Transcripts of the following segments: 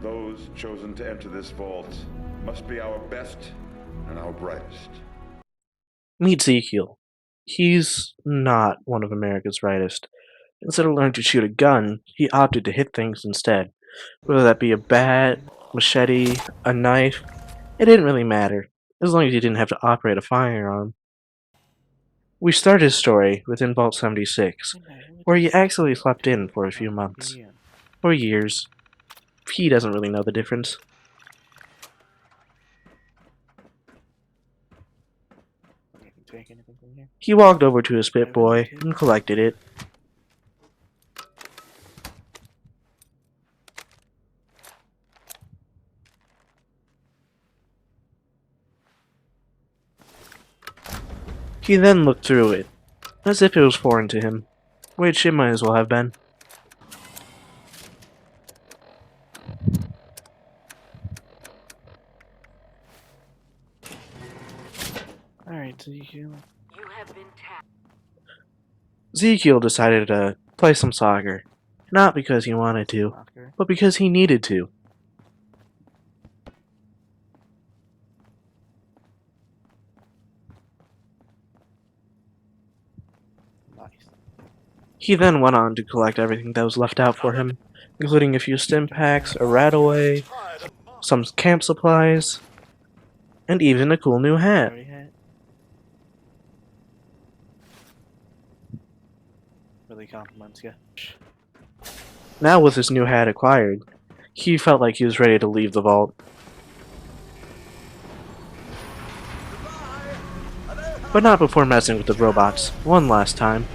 Those chosen to enter this vault must be our best and our brightest. Meet Zekiel. He's not one of America's brightest. Instead of learning to shoot a gun, he opted to hit things instead. Whether that be a bat, machete, a knife, it didn't really matter, as long as he didn't have to operate a firearm. We start his story within Vault 76, where he actually slept in for a few months. Or years. He doesn't really know the difference. He walked over to his Pip-Boy and collected it. He then looked through it, as if it was foreign to him, which it might as well have been. Alright, Zekiel. Zekiel decided to play some soccer. Not because he wanted to, but because he needed to. He then went on to collect everything that was left out for him, including a few stim packs, a rataway, some camp supplies, and even a cool new hat. Really compliments you. Now with his new hat acquired, he felt like he was ready to leave the vault. But not before messing with the robots one last time.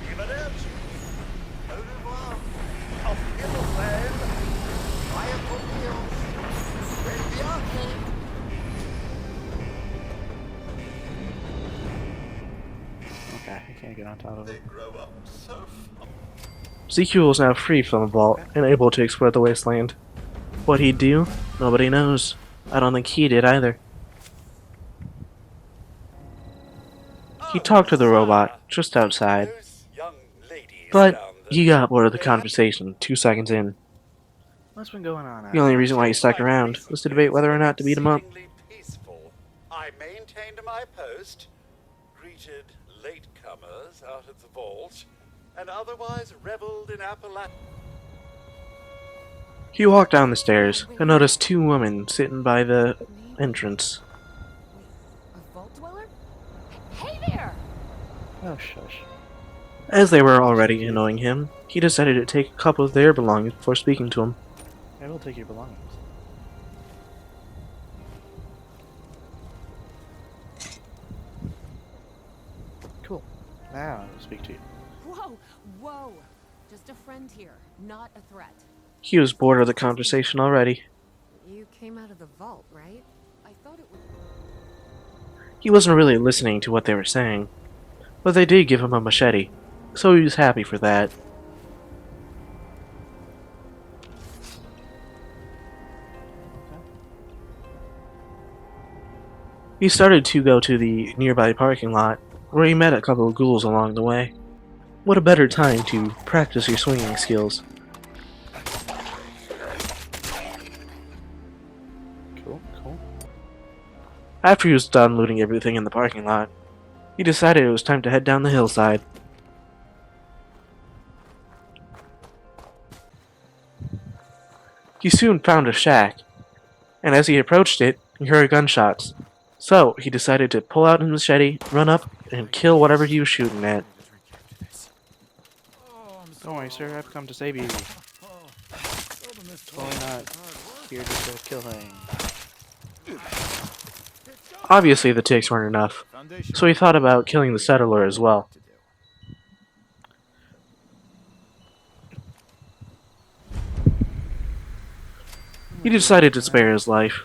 Can't get on top of it. Zekiel was now free from the vault and able to explore the wasteland. What he'd do, nobody knows. I don't think he did either. He talked to the robot just outside, but he got bored of the conversation 2 seconds in. What's been going on? The only reason why he stuck around was to debate whether or not to beat him up. I maintained my post, greeted latecomers out of the vault, and otherwise reveled in Appalachia. He walked down the stairs and noticed 2 women sitting by the entrance. A vault dweller? Hey there! Oh, shush. As they were already annoying him, he decided to take a couple of their belongings before speaking to him. I will take your belongings. Cool. Now I will speak to you. Whoa! Just a friend here, not a threat. He was bored of the conversation already. You came out of the vault, right? I thought it was... He wasn't really listening to what they were saying, but they did give him a machete, so he was happy for that. He started to go to the nearby parking lot, where he met a couple of ghouls along the way. What a better time to practice your swinging skills. Cool. After he was done looting everything in the parking lot, he decided it was time to head down the hillside. He soon found a shack, and as he approached it, he heard gunshots. So, he decided to pull out his machete, run up, and kill whatever he was shooting at. Don't worry, sir, I've come to save you. Totally not here just to kill him. Obviously, the ticks weren't enough, so he thought about killing the settler as well. He decided to spare his life,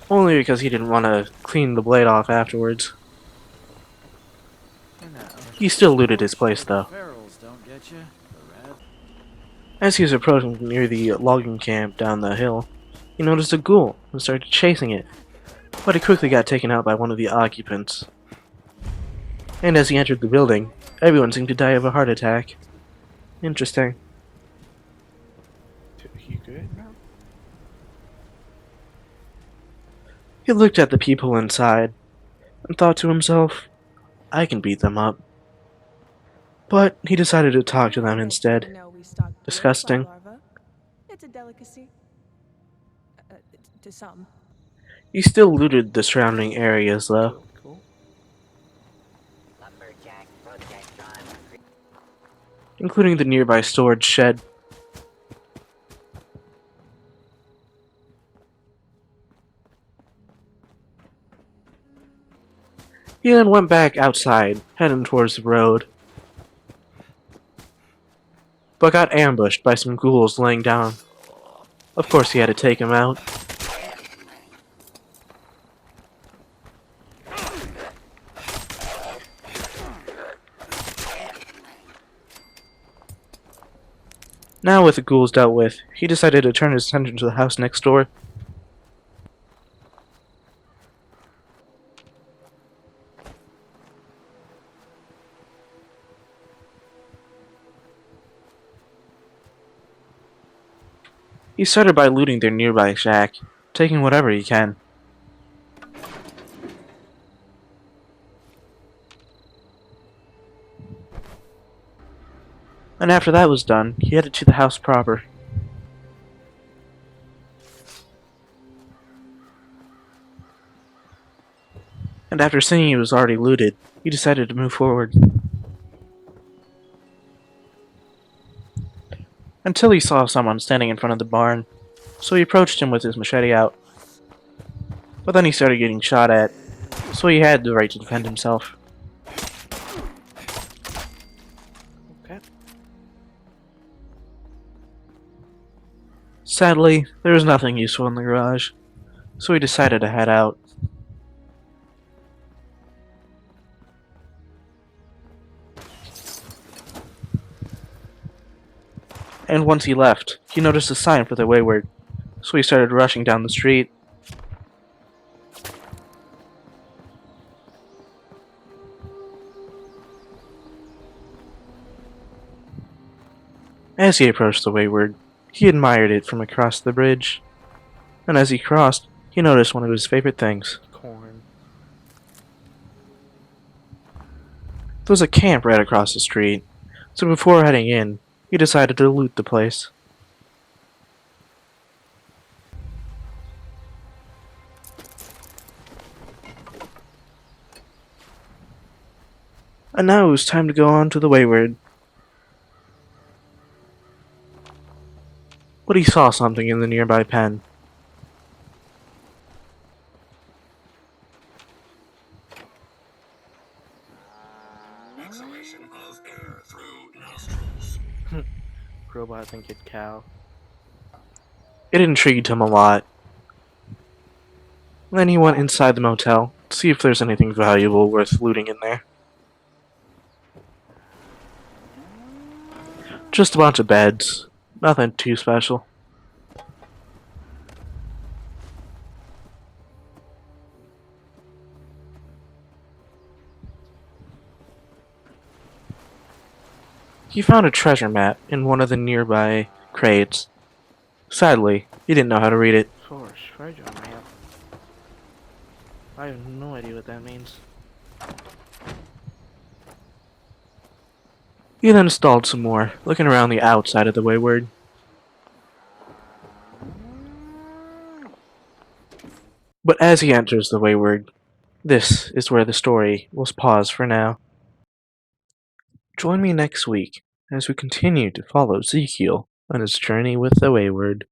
only because he didn't want to clean the blade off afterwards. He still looted his place, though. As he was approaching near the logging camp down the hill, he noticed a ghoul and started chasing it, but it quickly got taken out by one of the occupants. And as he entered the building, everyone seemed to die of a heart attack. Interesting. You good, bro? He looked at the people inside and thought to himself, I can beat them up. But he decided to talk to them instead. Disgusting. It's a delicacy. To some. He still looted the surrounding areas though, including the nearby storage shed. He then went back outside, heading towards the road, but got ambushed by some ghouls laying down. Of course he had to take him out. Now with the ghouls dealt with, he decided to turn his attention to the house next door. He started by looting their nearby shack, taking whatever he can. And after that was done, he headed to the house proper. And after seeing he was already looted, he decided to move forward. Until he saw someone standing in front of the barn, so he approached him with his machete out. But then he started getting shot at, so he had the right to defend himself. Okay. Sadly, there was nothing useful in the garage, so he decided to head out. And once he left, he noticed a sign for the Wayward, so he started rushing down the street. As he approached the Wayward, he admired it from across the bridge, and as he crossed, he noticed one of his favorite things. Corn. There was a camp right across the street, so before heading in, he decided to loot the place. And now it was time to go on to the Wayward. But he saw something in the nearby pen. Exhalation of air through nostrils. Robot think it cow. It intrigued him a lot. Then he went inside the motel to see if there's anything valuable worth looting in there. Just a bunch of beds. Nothing too special. He found a treasure map in one of the nearby crates. Sadly, he didn't know how to read it. For a treasure map? I have no idea what that means. He then stalled some more, looking around the outside of the Wayward. But as he enters the Wayward, this is where the story will pause for now. Join me next week as we continue to follow Zekiel on his journey with the Wayward.